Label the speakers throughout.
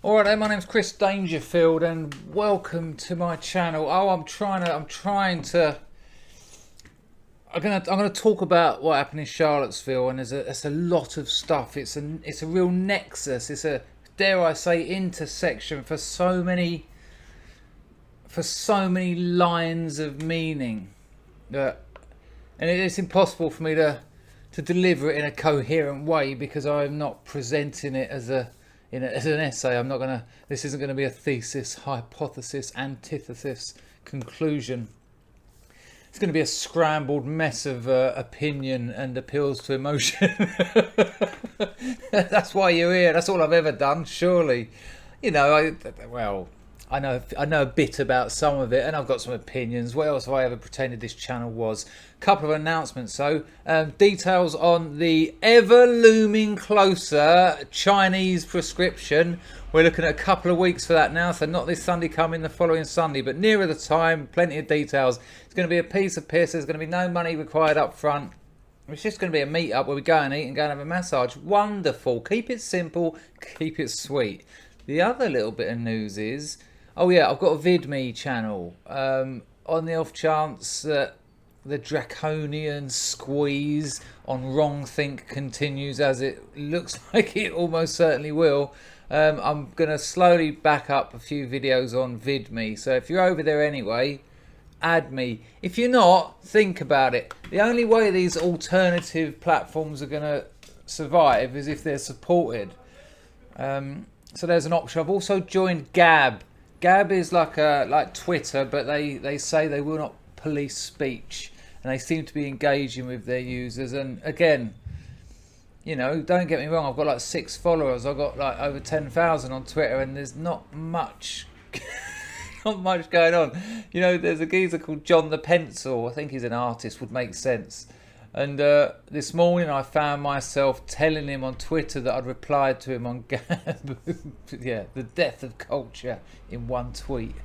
Speaker 1: Alright then, my name's Chris Dangerfield and welcome to my channel. I'm gonna talk about what happened in Charlottesville, and there's a lot of stuff. It's a real nexus, it's a, dare I say, intersection for so many lines of meaning that, and it's impossible for me to deliver it in a coherent way because I'm not presenting it as an essay. This isn't gonna be a thesis, hypothesis, antithesis, conclusion. It's going to be a scrambled mess of opinion and appeals to emotion. That's why you're here. That's all I've ever done, surely. You know, I know a bit about some of it, and I've got some opinions. What else have I ever pretended this channel was? A couple of announcements. So, details on the ever looming closer Chinese prescription. We're looking at a couple of weeks for that now, so not this Sunday coming, the following Sunday, but nearer the time. Plenty of details. It's going to be a piece of piss. There's going to be no money required up front. It's just going to be a meet-up where we go and eat and go and have a massage. Wonderful. Keep it simple. Keep it sweet. The other little bit of news is, oh yeah, I've got a VIDME channel. On the off chance that the draconian squeeze on wrong think continues, as it looks like it almost certainly will, I'm going to slowly back up a few videos on VIDME. So if you're over there anyway, add me. If you're not, think about it. The only way these alternative platforms are going to survive is if they're supported. So there's an option. I've also joined Gab. Gab is like Twitter, but they say they will not police speech, and they seem to be engaging with their users. And again, you know, don't get me wrong, I've got like 6 followers. I've got like over 10,000 on Twitter, and there's not much not much going on. You know, there's a geezer called John the Pencil. I think he's an artist, would make sense. And this morning I found myself telling him on Twitter that I'd replied to him on Gab. Yeah, the death of culture in one tweet.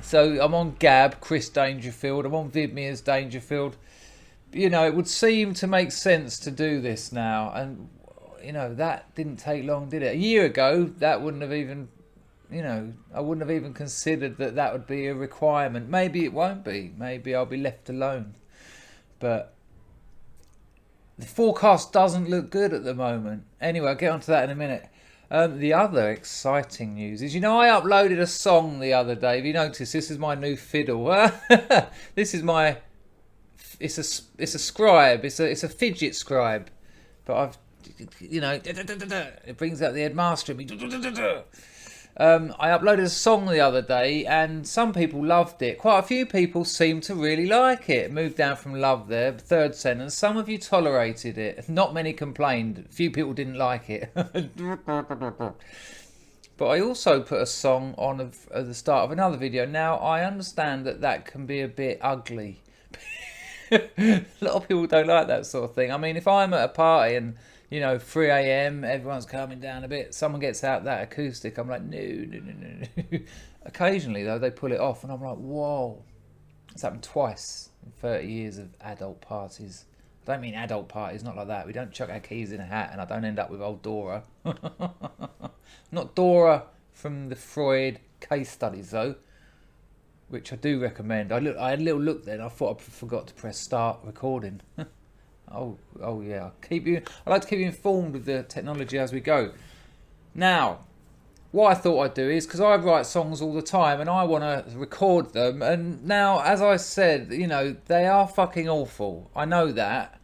Speaker 1: So I'm on Gab, Chris Dangerfield. I'm on VIDME as Dangerfield. You know, it would seem to make sense to do this now. And, you know, that didn't take long, did it? A year ago, that wouldn't have even, you know, I wouldn't have even considered that would be a requirement. Maybe it won't be. Maybe I'll be left alone. But the forecast doesn't look good at the moment. Anyway, I'll get onto that in a minute. The other exciting news is, you know, I uploaded a song the other day. Have you noticed? This is my new fiddle. This is my... It's a scribe. It's a fidget scribe. But I've, you know, it brings out the headmaster in me. I uploaded a song the other day, and some people loved it. Quite a few people seemed to really like it. Moved down from love there, third sentence. Some of you tolerated it. Not many complained. A few people didn't like it. But I also put a song on at the start of another video. Now, I understand that can be a bit ugly. A lot of people don't like that sort of thing. I mean, if I'm at a party and, you know, 3 a.m, everyone's calming down a bit, someone gets out that acoustic, I'm like, no. Occasionally, though, they pull it off, and I'm like, whoa. It's happened twice in 30 years of adult parties. I don't mean adult parties, not like that. We don't chuck our keys in a hat, and I don't end up with old Dora. Not Dora from the Freud case studies, though, which I do recommend. I had a little look then. I thought I forgot to press start recording. Oh yeah. I like to keep you informed of the technology as we go. Now, what I thought I'd do is, because I write songs all the time and I want to record them, and now, as I said, you know, they are fucking awful. I know that.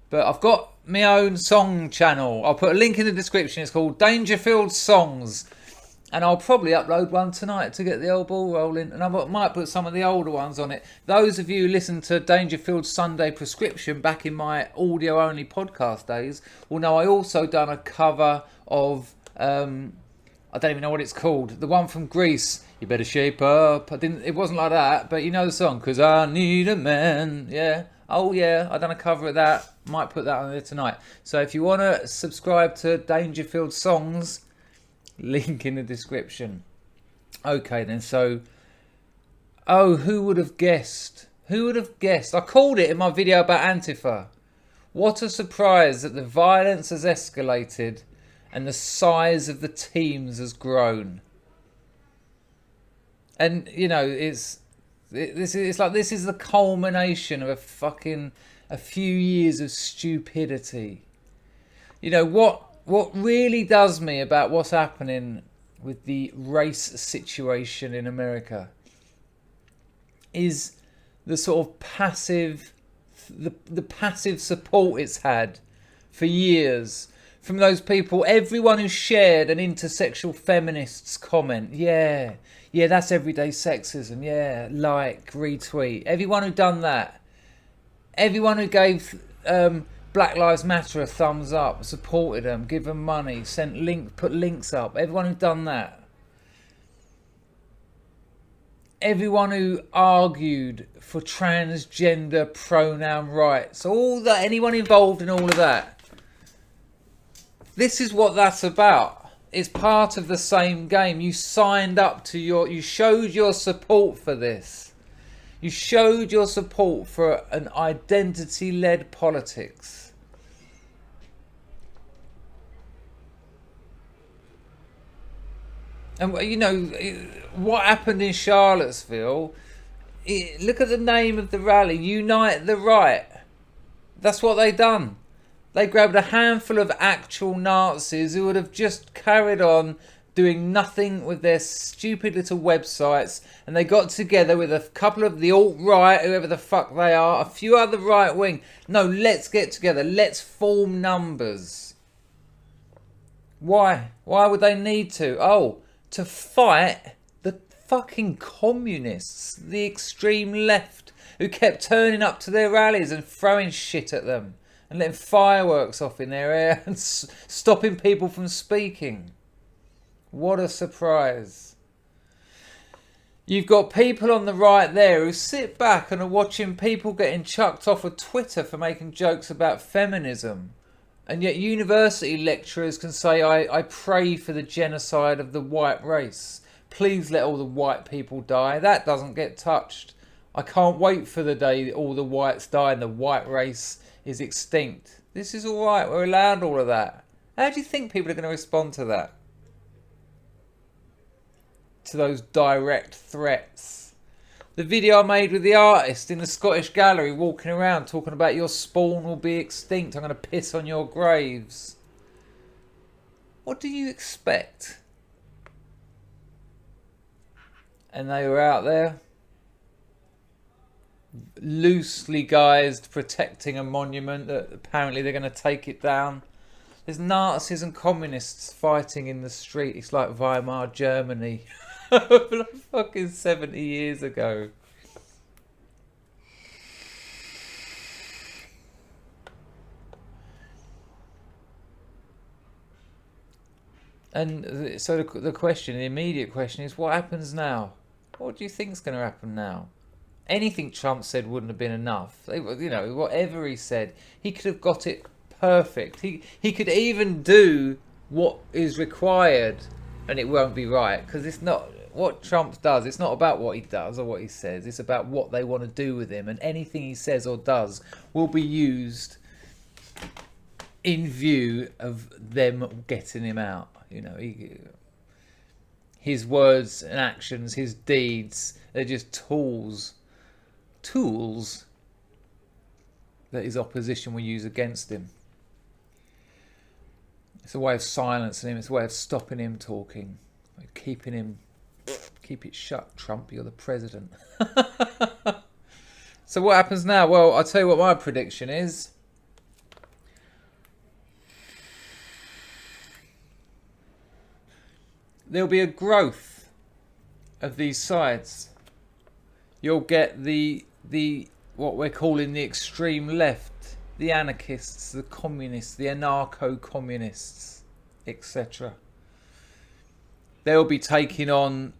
Speaker 1: But I've got my own song channel. I'll put a link in the description. It's called Dangerfield Songs. And I'll probably upload one tonight to get the old ball rolling. And I might put some of the older ones on it. Those of you who listen to Dangerfield's Sunday Prescription back in my audio-only podcast days will know I also done a cover of, I don't even know what it's called. The one from Greece. You better shape up. It wasn't like that, but you know the song. 'Cause I need a man. Yeah. Oh yeah, I done a cover of that. Might put that on there tonight. So if you want to subscribe to Dangerfield Songs, link in the description. Okay then, so, oh, who would have guessed? Who would have guessed? I called it in my video about Antifa. What a surprise that the violence has escalated and the size of the teams has grown. And you know, it's like this is the culmination of a few years of stupidity. You know what really does me about what's happening with the race situation in America is the sort of passive support it's had for years from those people. Everyone who shared an intersexual feminist's comment, yeah, that's everyday sexism, yeah, like, retweet. Everyone who done that, everyone who gave Black Lives Matter a thumbs up, supported them, give them money, put links up, everyone who done that. Everyone who argued for transgender pronoun rights, anyone involved in all of that. This is what that's about. It's part of the same game. You signed up to you showed your support for this. You showed your support for an identity-led politics. And you know what happened in Charlottesville. Look at the name of the rally: Unite the Right. That's what they done. They grabbed a handful of actual Nazis who would have just carried on doing nothing with their stupid little websites, and they got together with a couple of the alt-right, whoever the fuck they are, a few other right-wing. No, let's get together. Let's form numbers. Why? Why would they need to? Oh, to fight the fucking communists, the extreme left, who kept turning up to their rallies and throwing shit at them and letting fireworks off in their air and stopping people from speaking. What a surprise. You've got people on the right there who sit back and are watching people getting chucked off of Twitter for making jokes about feminism. And yet university lecturers can say, I pray for the genocide of the white race. Please let all the white people die. That doesn't get touched. I can't wait for the day that all the whites die and the white race is extinct. This is all right. We're allowed all of that. How do you think people are going to respond to that? To those direct threats. The video I made with the artist in the Scottish Gallery walking around talking about your spawn will be extinct. I'm going to piss on your graves. What do you expect? And they were out there, loosely guised, protecting a monument that apparently they're going to take it down. There's Nazis and communists fighting in the street. It's like Weimar Germany. Like fucking 70 years ago. And so the question, the immediate question is, what happens now? What do you think's going to happen now? Anything Trump said wouldn't have been enough. You know, whatever he said, he could have got it perfect. He could even do what is required, and it won't be right, because it's not what Trump does. It's not about what he does or what he says. It's about what they want to do with him, and anything he says or does will be used in view of them getting him out. You know, his words and actions, his deeds, they're just tools that his opposition will use against him. It's a way of silencing him. It's a way of stopping him talking, keeping him. Keep it shut, Trump. You're the president. So what happens now? Well, I'll tell you what my prediction is. There'll be a growth of these sides. You'll get the what we're calling the extreme left, the anarchists, the communists, the anarcho-communists, etc. They'll be taking on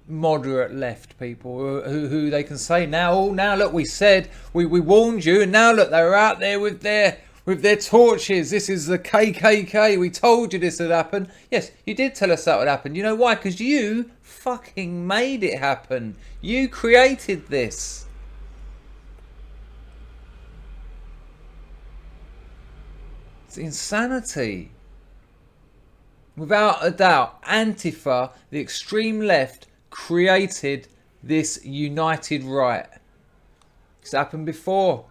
Speaker 1: moderate left people who they can say now look, we said, we warned you, and now look, they're out there with their torches. This is the KKK. We told you this would happen. Yes, you did tell us that would happen. You know why? Because you fucking made it happen. You created this. It's insanity. Without a doubt, Antifa, the extreme left, created this united right. It's happened before.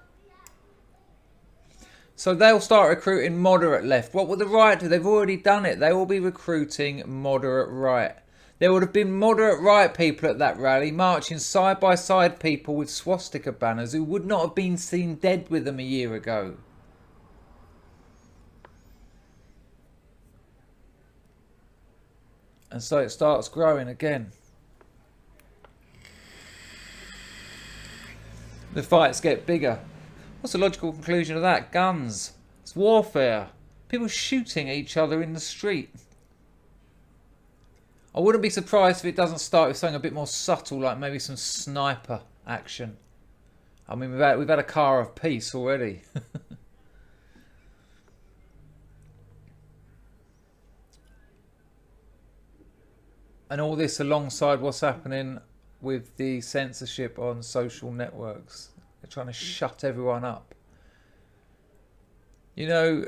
Speaker 1: So they'll start recruiting moderate left. What will the right do? They've already done it. They will be recruiting moderate right. There would have been moderate right people at that rally marching side by side people with swastika banners who would not have been seen dead with them a year ago. And so it starts growing again. The fights get bigger. What's the logical conclusion of that? Guns. It's warfare. People shooting each other in the street. I wouldn't be surprised if it doesn't start with something a bit more subtle, like maybe some sniper action. I mean, we've had a car of peace already. And all this alongside what's happening with the censorship on social networks. They're trying to shut everyone up. You know,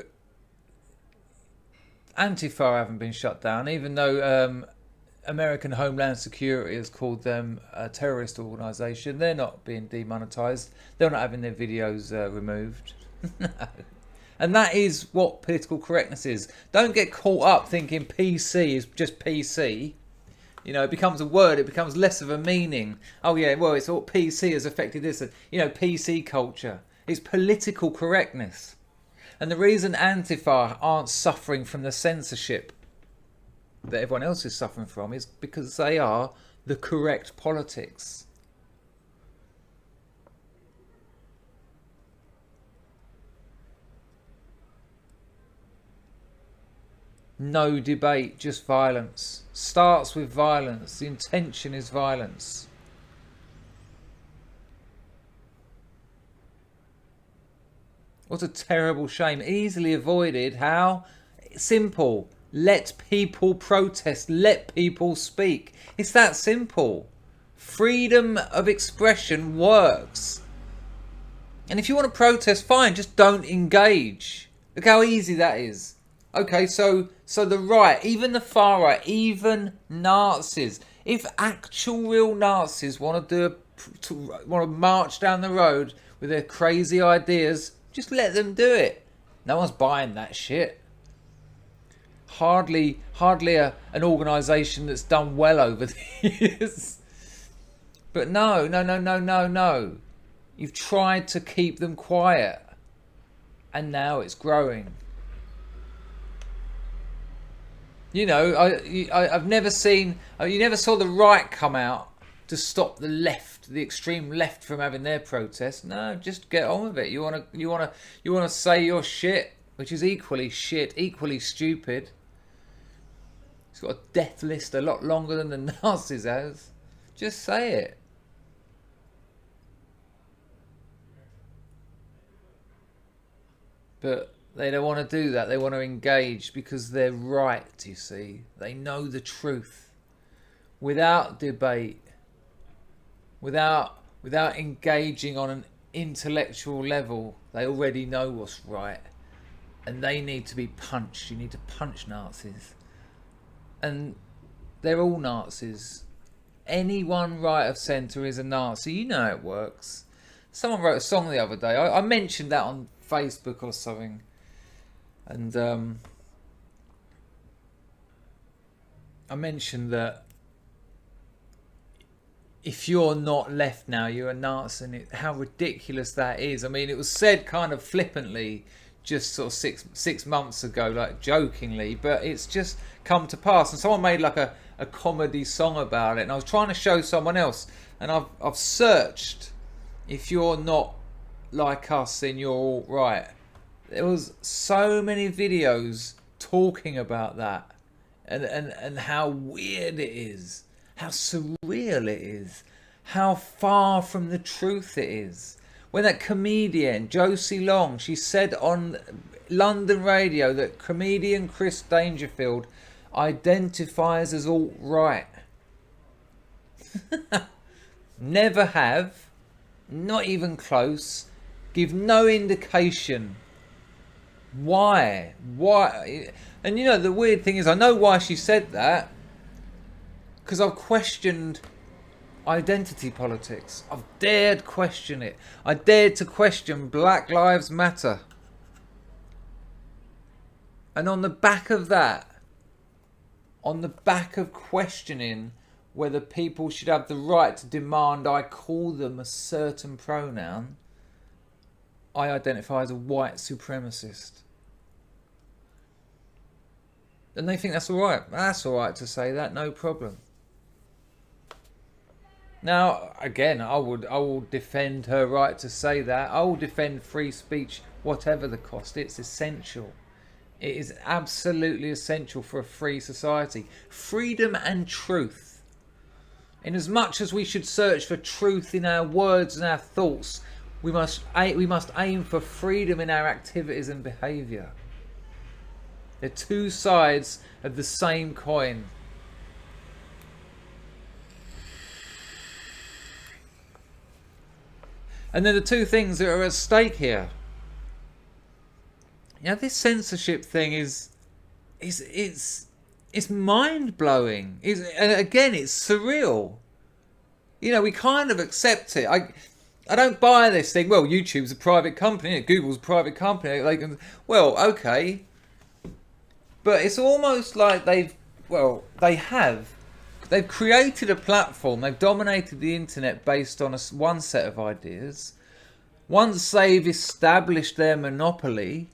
Speaker 1: Antifa haven't been shut down, even though American Homeland Security has called them a terrorist organisation. They're not being demonetized. They're not having their videos removed. No. And that is what political correctness is. Don't get caught up thinking PC is just PC. You know, it becomes a word, it becomes less of a meaning. Oh yeah, well, it's all PC has affected this. You know, PC culture. It's political correctness. And the reason Antifa aren't suffering from the censorship that everyone else is suffering from is because they are the correct politics. No debate, just violence. Starts with violence. The intention is violence. What a terrible shame. Easily avoided. How? Simple. Let people protest. Let people speak. It's that simple. Freedom of expression works. And if you want to protest, fine. Just don't engage. Look how easy that is. Okay, so the right, even the far right, even Nazis. If actual real Nazis want to march down the road with their crazy ideas, just let them do it. No one's buying that shit. Hardly an organisation that's done well over the years. But no. You've tried to keep them quiet, and now it's growing. You know, I've never seen. You never saw the right come out to stop the left, the extreme left, from having their protest. No, just get on with it. You wanna say your shit, which is equally shit, equally stupid. It's got a death list a lot longer than the Nazis has. Just say it. But they don't want to do that. They want to engage because they're right, you see. They know the truth. Without debate, without engaging on an intellectual level, they already know what's right. And they need to be punched. You need to punch Nazis. And they're all Nazis. Anyone right of centre is a Nazi. You know how it works. Someone wrote a song the other day. I mentioned that on Facebook or something. And I mentioned that if you're not left now, you're a Nazi, and how ridiculous that is. I mean, it was said kind of flippantly just sort of six months ago, like jokingly, but it's just come to pass. And someone made like a comedy song about it, and I was trying to show someone else, and I've searched, if you're not like us, then you're all right. There was so many videos talking about that, and how weird it is, how surreal it is, how far from the truth it is. When that comedian Josie Long, she said on London radio that comedian Chris Dangerfield identifies as alt-right. Never have, not even close, give no indication Why? Why? And you know, the weird thing is, I know why she said that. Because I've questioned identity politics. I've dared question it. I dared to question Black Lives Matter. And on the back of that, on the back of questioning whether people should have the right to demand I call them a certain pronoun, I identify as a white supremacist. And they think that's alright. That's alright to say that, no problem. Now, again, I will defend her right to say that. I will defend free speech, whatever the cost. It's essential. It is absolutely essential for a free society. Freedom and truth. In as much as we should search for truth in our words and our thoughts, we must aim for freedom in our activities and behaviour. They're two sides of the same coin. And they're the two things that are at stake here. You know, this censorship thing is mind blowing. And again, it's surreal. You know, we kind of accept it. I don't buy this thing. Well, YouTube's a private company. Google's a private company. They can. Well, okay. But it's almost like they've created a platform. They've dominated the internet based on one set of ideas. Once they've established their monopoly,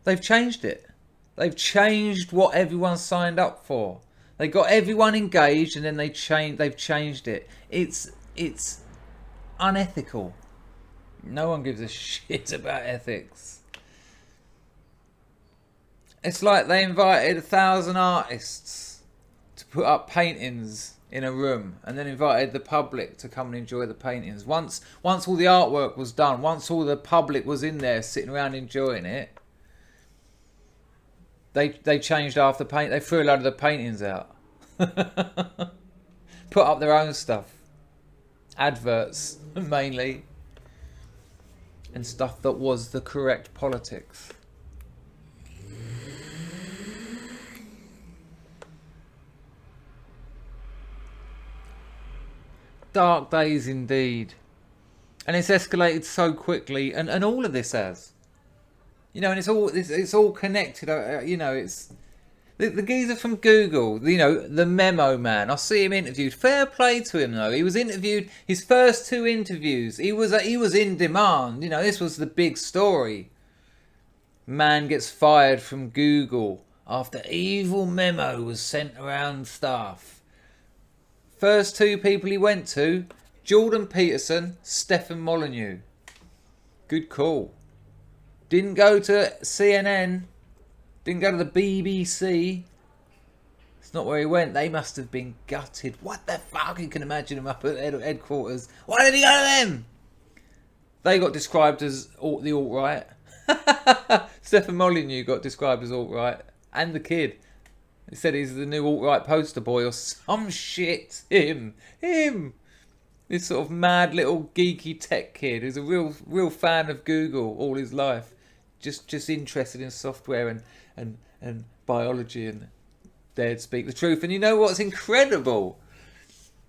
Speaker 1: they've changed it. They've changed what everyone signed up for. They got everyone engaged, and then they've changed it. It's unethical. No one gives a shit about ethics. It's like they invited 1,000 artists to put up paintings in a room, and then invited the public to come and enjoy the paintings. Once all the artwork was done, once all the public was in there sitting around enjoying it, they changed after paint. They threw a load of the paintings out. Put up their own stuff. Adverts, mainly. And stuff that was the correct politics. Dark days indeed. And it's escalated so quickly, and all of this has. You know, and it's all connected. You know, it's the geezer from Google. You know, the memo man. I see him interviewed. Fair play to him though. He was interviewed. His first 2 interviews, he was in demand. You know, this was the big story. Man gets fired from Google after evil memo was sent around staff. First 2 people he went to, Jordan Peterson, Stefan Molyneux. Good call. Didn't go to CNN. Didn't go to the BBC. It's not where he went. They must have been gutted. What the fuck? You can imagine him up at headquarters. Why did he go to them? They got described as the alt-right. Stefan Molyneux got described as alt-right. And the kid. He said he's the new alt-right poster boy or some shit. Him. This sort of mad little geeky tech kid who's a real fan of Google all his life. Just interested in software and biology and dared speak the truth. And you know what's incredible?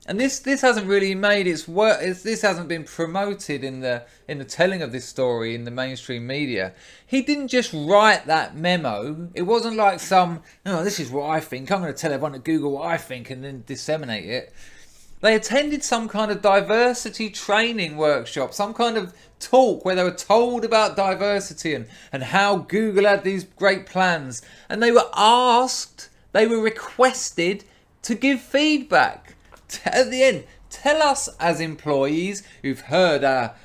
Speaker 1: And this hasn't really made its work. This hasn't been promoted in the telling of this story in the mainstream media. He didn't just write that memo. It wasn't like this is what I think. I'm going to tell everyone at Google what I think and then disseminate it. They attended some kind of diversity training workshop, some kind of talk where they were told about diversity and how Google had these great plans. And they were requested to give feedback. At the end, tell us as employees who've heard our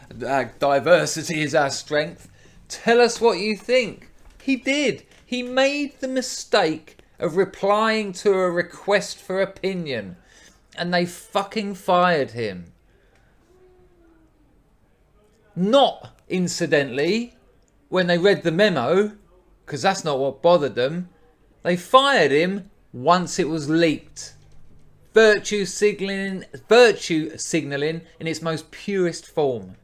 Speaker 1: diversity is our strength, tell us what you think. He did. He made the mistake of replying to a request for opinion, and they fucking fired him. Not, incidentally, when they read the memo, because that's not what bothered them. They fired him once it was leaked. Virtue signalling in its most purest form.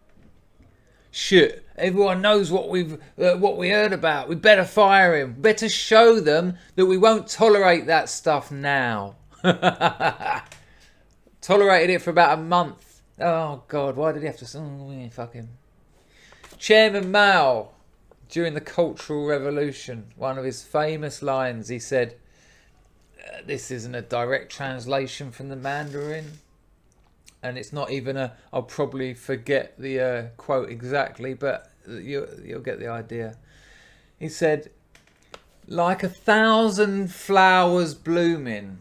Speaker 1: Shit, everyone knows what we heard about. We better fire him. Better show them that we won't tolerate that stuff now. Tolerated it for about a month. Oh God, why did he have to? Oh, fuck him. Chairman Mao, during the Cultural Revolution, one of his famous lines, he said, "This isn't a direct translation from the Mandarin." And it's not even a, I'll probably forget the quote exactly, but you'll get the idea. He said, "Like 1,000 flowers blooming,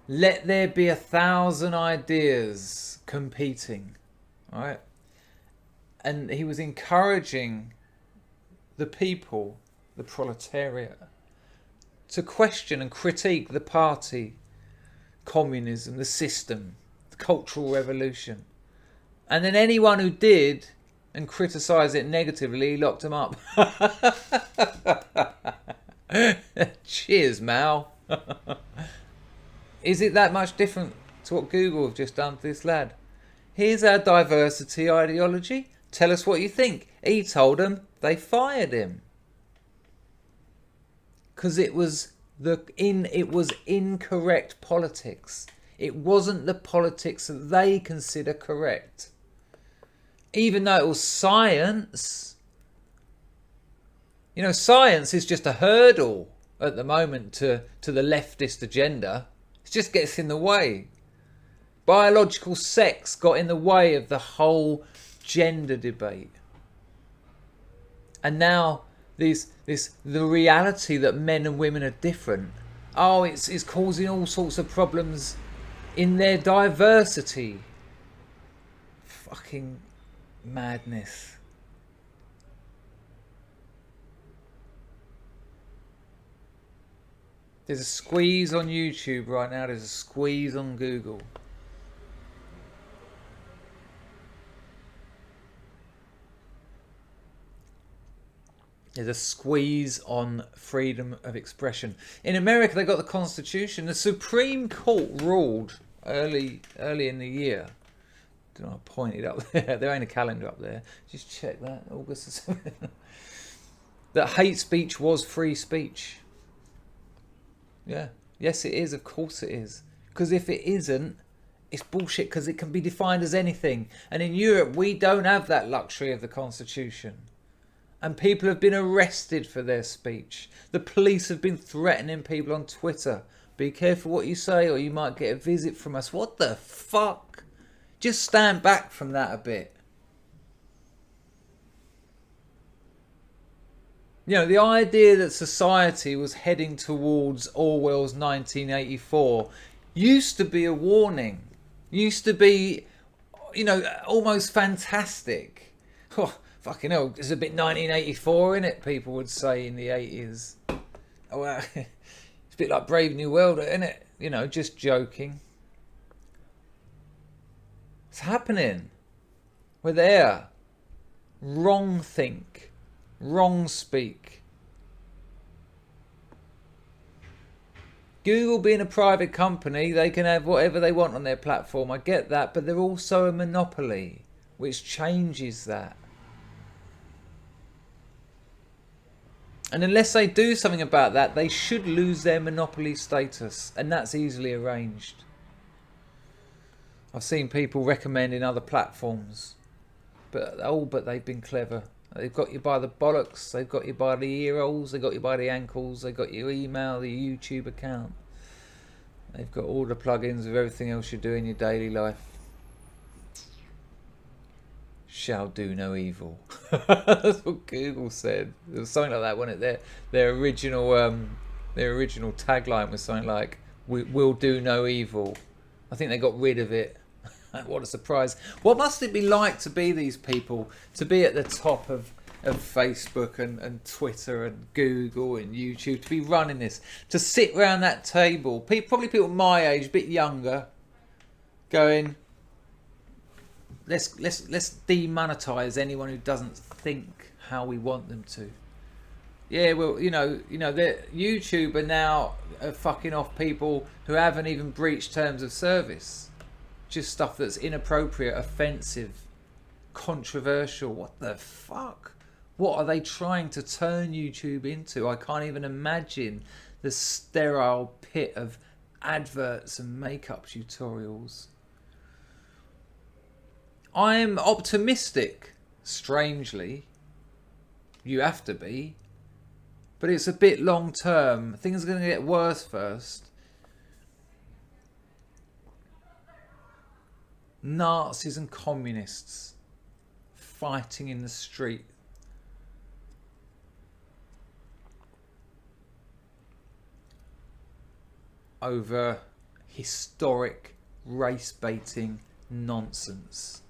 Speaker 1: let there be 1,000 ideas competing." All right? And he was encouraging the people, the proletariat, to question and critique the party, communism, the system, Cultural Revolution. And then anyone who did and criticised it negatively, he locked them up. Cheers, Mao. Is it that much different to what Google have just done to this lad? Here's our diversity ideology. Tell us what you think. He told them, they fired him. Because it was incorrect politics. It wasn't the politics that they consider correct. Even though it was science. You know, science is just a hurdle at the moment to the leftist agenda. It just gets in the way. Biological sex got in the way of the whole gender debate. And now the reality that men and women are different. Oh, it's causing all sorts of problems in their diversity. Fucking madness. There's a squeeze on YouTube right now. There's a squeeze on Google. There's a squeeze on freedom of expression. In America, they got the Constitution. The Supreme Court ruled early in the year. I don't know, I pointed up there. There ain't a calendar up there. Just check that. August. That hate speech was free speech. Yeah. Yes, it is. Of course it is. Because if it isn't, it's bullshit, because it can be defined as anything. And in Europe, we don't have that luxury of the Constitution. And people have been arrested for their speech. The police have been threatening people on Twitter. Be careful what you say or you might get a visit from us. What the fuck? Just stand back from that a bit. You know, the idea that society was heading towards Orwell's 1984 used to be a warning. Used to be, you know, almost fantastic. Oh, fucking hell, it's a bit 1984, innit? People would say in the 80s. Oh, well, it's a bit like Brave New World, innit? You know, just joking. It's happening. We're there. Wrong think. Wrong speak. Google being a private company, they can have whatever they want on their platform. I get that, but they're also a monopoly, which changes that. And unless they do something about that, they should lose their monopoly status. And that's easily arranged. I've seen people recommending other platforms. But they've been clever. They've got you by the bollocks. They've got you by the ear holes. They've got you by the ankles. They've got your email, the YouTube account. They've got all the plugins of everything else you do in your daily life. Shall do no evil. That's what Google said. There was something like that, wasn't it? Their original tagline was something like, "We'll do no evil." I think they got rid of it. What a surprise! What must it be like to be these people, to be at the top of Facebook and Twitter and Google and YouTube, to be running this, to sit around that table, probably people my age, a bit younger, going, let's demonetize anyone who doesn't think how we want them to. Yeah, well, you know, YouTube are now fucking off people who haven't even breached terms of service. Just stuff that's inappropriate, offensive. controversial. What the fuck? What are they trying to turn YouTube into? I can't even imagine the sterile pit of adverts and makeup tutorials. I'm optimistic, strangely. You have to be. But it's a bit long term. Things are going to get worse first. Nazis and communists fighting in the street. Over historic race baiting nonsense.